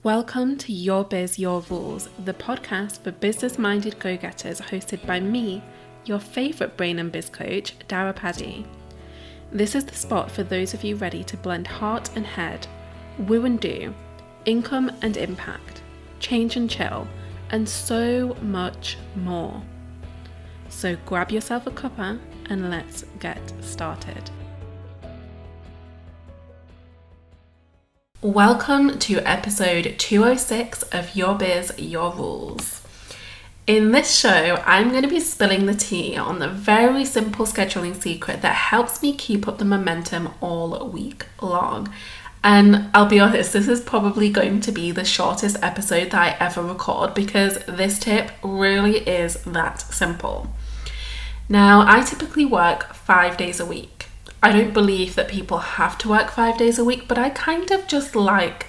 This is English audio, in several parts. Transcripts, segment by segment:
Welcome to Your Biz, Your Rules, the podcast for business-minded go-getters hosted by me, your favourite brain and biz coach, Dara Paddy. This is the spot for those of you ready to blend heart and head, woo and do, income and impact, change and chill, and so much more. So grab yourself a cuppa and let's get started. Welcome to episode 206 of Your Biz, Your Rules. In this show, I'm going to be spilling the tea on the very simple scheduling secret that helps me keep up the momentum all week long. And I'll be honest, this is probably going to be the shortest episode that I ever record because this tip really is that simple. Now, I typically work 5 days a week. I don't believe that people have to work 5 days a week, but I kind of just like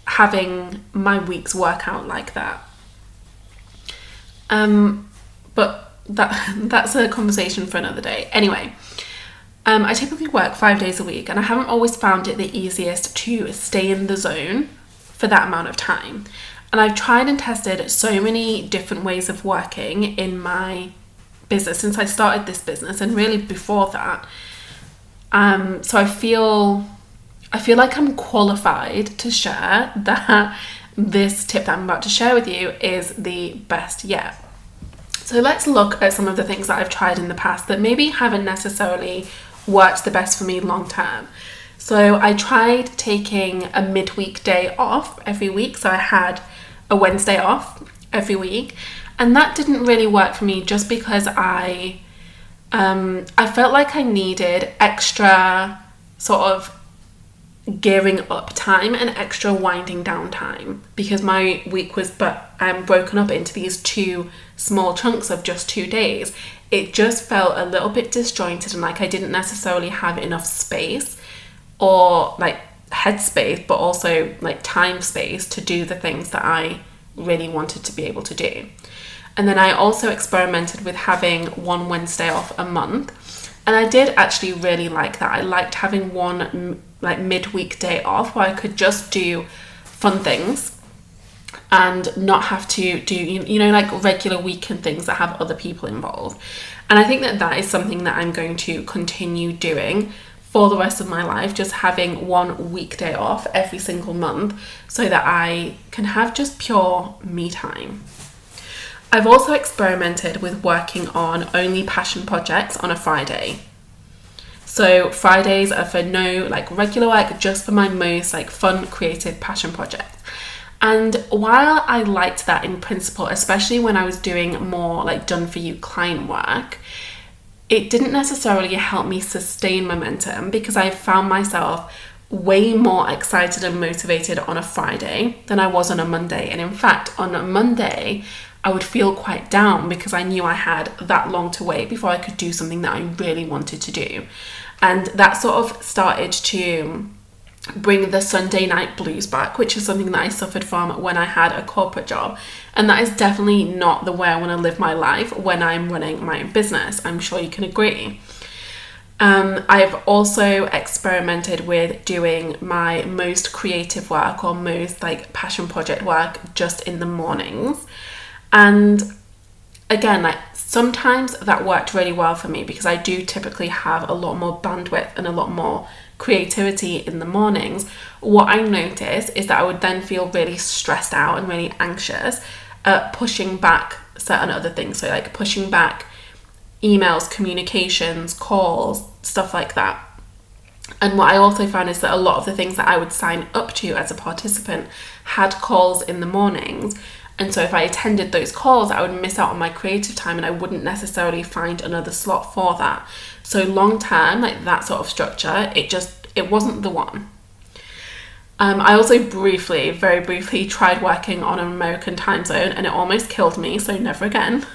having my weeks work out like that. But that's a conversation for another day. Anyway, I typically work 5 days a week, and I haven't always found it the easiest to stay in the zone for that amount of time. And I've tried and tested so many different ways of working in my business since I started this business, and really before that. So I feel like I'm qualified to share that this tip that I'm about to share with you is the best yet. So let's look at some of the things that I've tried in the past that maybe haven't necessarily worked the best for me long term. So I tried taking a midweek day off every week. So I had a Wednesday off every week, and that didn't really work for me just because I felt like I needed extra sort of gearing up time and extra winding down time because my week was broken up into these two small chunks of just 2 days. It just felt a little bit disjointed and like I didn't necessarily have enough space or like headspace, but also like time space to do the things that I really wanted to be able to do. And then I also experimented with having one Wednesday off a month. And I did actually really like that. I liked having one like midweek day off where I could just do fun things and not have to do, like regular weekend things that have other people involved. And I think that is something that I'm going to continue doing for the rest of my life, just having one weekday off every single month so that I can have just pure me time. I've also experimented with working on only passion projects on a Friday. So Fridays are for no like regular work, just for my most like fun, creative passion projects. And while I liked that in principle, especially when I was doing more like done for you client work, it didn't necessarily help me sustain momentum because I found myself way more excited and motivated on a Friday than I was on a Monday. And in fact, on a Monday, I would feel quite down because I knew I had that long to wait before I could do something that I really wanted to do. And that sort of started to bring the Sunday night blues back, which is something that I suffered from when I had a corporate job. And that is definitely not the way I want to live my life when I'm running my own business. I'm sure you can agree. I've also experimented with doing my most creative work or most like passion project work just in the mornings. And again, like sometimes that worked really well for me because I do typically have a lot more bandwidth and a lot more creativity in the mornings. What I noticed is that I would then feel really stressed out and really anxious at pushing back certain other things. So like pushing back emails, communications, calls, stuff like that. And what I also found is that a lot of the things that I would sign up to as a participant had calls in the mornings. And so if I attended those calls, I would miss out on my creative time and I wouldn't necessarily find another slot for that. So long term, like that sort of structure, it wasn't the one. I also very briefly tried working on an American time zone and it almost killed me, so never again.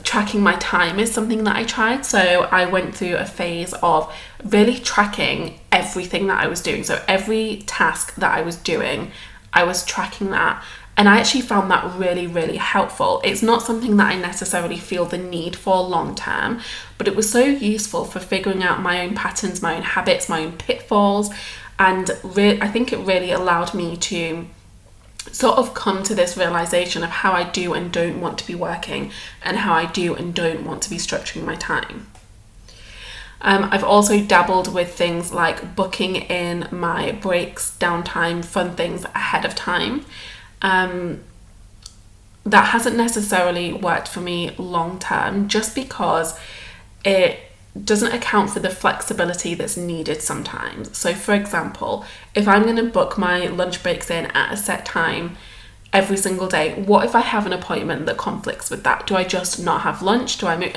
Tracking my time is something that I tried. So I went through a phase of really tracking everything that I was doing. So every task that I was doing, I was tracking that. And I actually found that really, really helpful. It's not something that I necessarily feel the need for long term, but it was so useful for figuring out my own patterns, my own habits, my own pitfalls, And I think it really allowed me to sort of come to this realization of how I do and don't want to be working, and how I do and don't want to be structuring my time. I've also dabbled with things like booking in my breaks, downtime, fun things ahead of time. That hasn't necessarily worked for me long term, just because it doesn't account for the flexibility that's needed sometimes. So for example, if I'm going to book my lunch breaks in at a set time every single day, what if I have an appointment that conflicts with that? Do I just not have lunch? Do I move?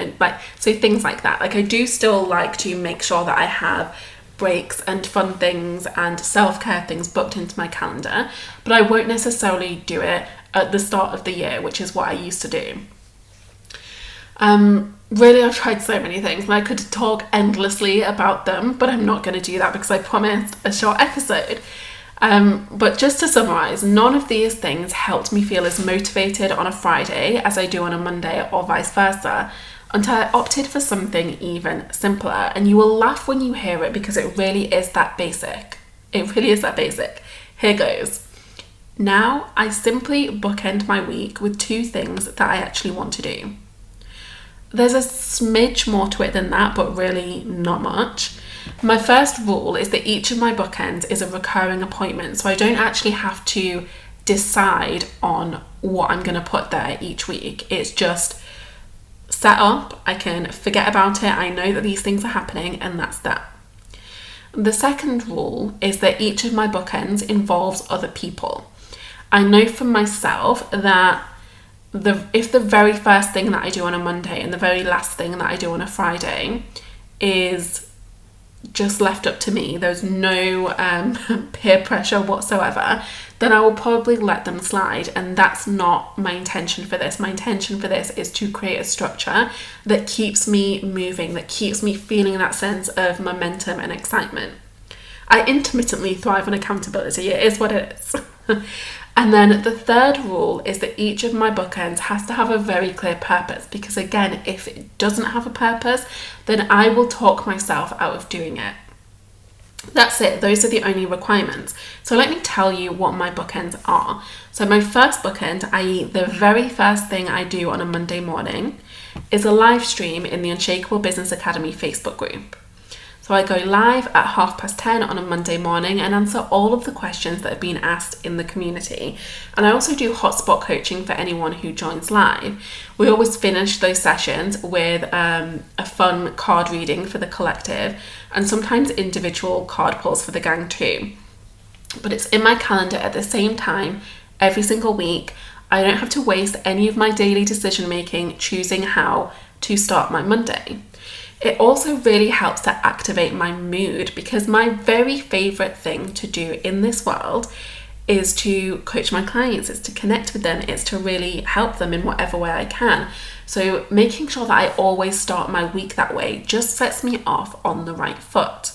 So things like that. Like, I do still like to make sure that I have breaks and fun things and self-care things booked into my calendar, but I won't necessarily do it at the start of the year, which is what I used to do. Really, I've tried so many things and I could talk endlessly about them, but I'm not going to do that because I promised a short episode. But just to summarize, none of these things helped me feel as motivated on a Friday as I do on a Monday, or vice versa, until I opted for something even simpler. And you will laugh when you hear it because it really is that basic. It really is that basic. Here goes. Now I simply bookend my week with 2 things that I actually want to do. There's a smidge more to it than that, but really not much. My first rule is that each of my bookends is a recurring appointment, so I don't actually have to decide on what I'm going to put there each week. It's just set up, I can forget about it, I know that these things are happening, and that's that. The second rule is that each of my bookends involves other people. I know for myself that if the very first thing that I do on a Monday and the very last thing that I do on a Friday is just left up to me, there's no peer pressure whatsoever, then I will probably let them slide, and that's not my intention for this. My intention for this is to create a structure that keeps me moving, that keeps me feeling that sense of momentum and excitement. I intermittently thrive on accountability, it is what it is. And then the third rule is that each of my bookends has to have a very clear purpose, because again, if it doesn't have a purpose, then I will talk myself out of doing it. That's it. Those are the only requirements. So let me tell you what my bookends are. So my first bookend, i.e. the very first thing I do on a Monday morning, is a live stream in the Unshakable Business Academy Facebook group. So I go live at 10:30 on a Monday morning and answer all of the questions that have been asked in the community. And I also do hotspot coaching for anyone who joins live. We always finish those sessions with a fun card reading for the collective, and sometimes individual card pulls for the gang too. But it's in my calendar at the same time every single week. I don't have to waste any of my daily decision making choosing how to start my Monday. It also really helps to activate my mood, because my very favourite thing to do in this world is to coach my clients, it's to connect with them, it's to really help them in whatever way I can. So making sure that I always start my week that way just sets me off on the right foot.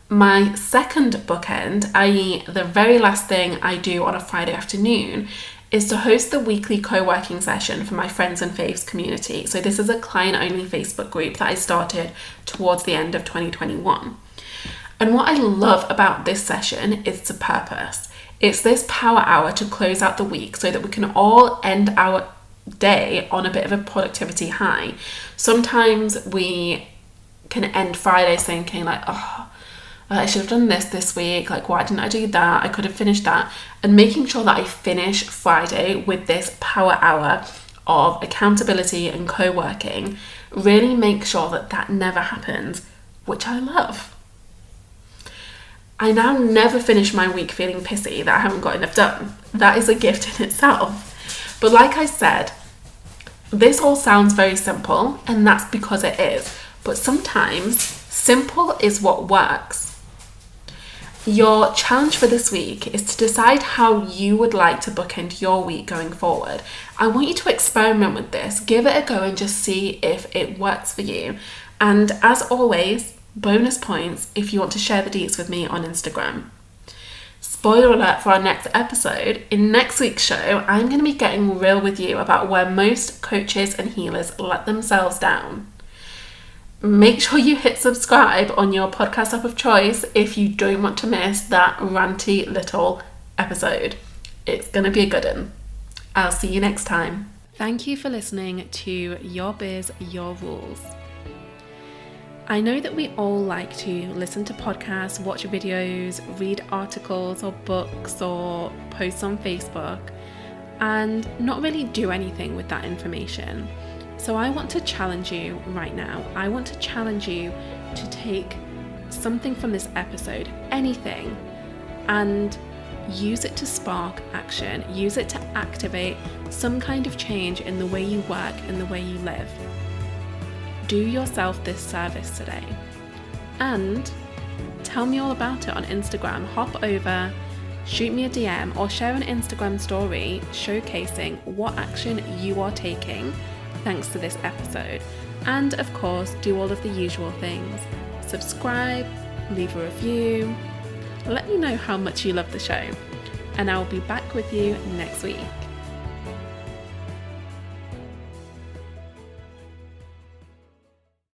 My second bookend, i.e. the very last thing I do on a Friday afternoon, is to host the weekly co-working session for my friends and faves community. So this is a client-only Facebook group that I started towards the end of 2021. And what I love about this session is the purpose. It's this power hour to close out the week so that we can all end our day on a bit of a productivity high. Sometimes we can end Friday thinking like, oh, I should have done this week, like why didn't I do that, I could have finished that. And making sure that I finish Friday with this power hour of accountability and co-working really makes sure that that never happens, which I love. I now never finish my week feeling pissy that I haven't got enough done. That is a gift in itself. But like I said, this all sounds very simple, and that's because it is. But sometimes simple is what works. Your challenge for this week is to decide how you would like to bookend your week going forward. I want you to experiment with this, give it a go and just see if it works for you. And as always, bonus points if you want to share the deets with me on Instagram. Spoiler alert for our next episode, in next week's show, I'm going to be getting real with you about where most coaches and healers let themselves down. Make sure you hit subscribe on your podcast app of choice if you don't want to miss that ranty little episode. It's going to be a good one. I'll see you next time. Thank you for listening to Your Biz, Your Rules. I know that we all like to listen to podcasts, watch videos, read articles or books or posts on Facebook and not really do anything with that information. So I want to challenge you right now. I want to challenge you to take something from this episode, anything, and use it to spark action. Use it to activate some kind of change in the way you work, in the way you live. Do yourself this service today. And tell me all about it on Instagram. Hop over, shoot me a DM or share an Instagram story showcasing what action you are taking thanks to this episode. And of course, do all of the usual things. Subscribe, leave a review, let me know how much you love the show. And I will be back with you next week.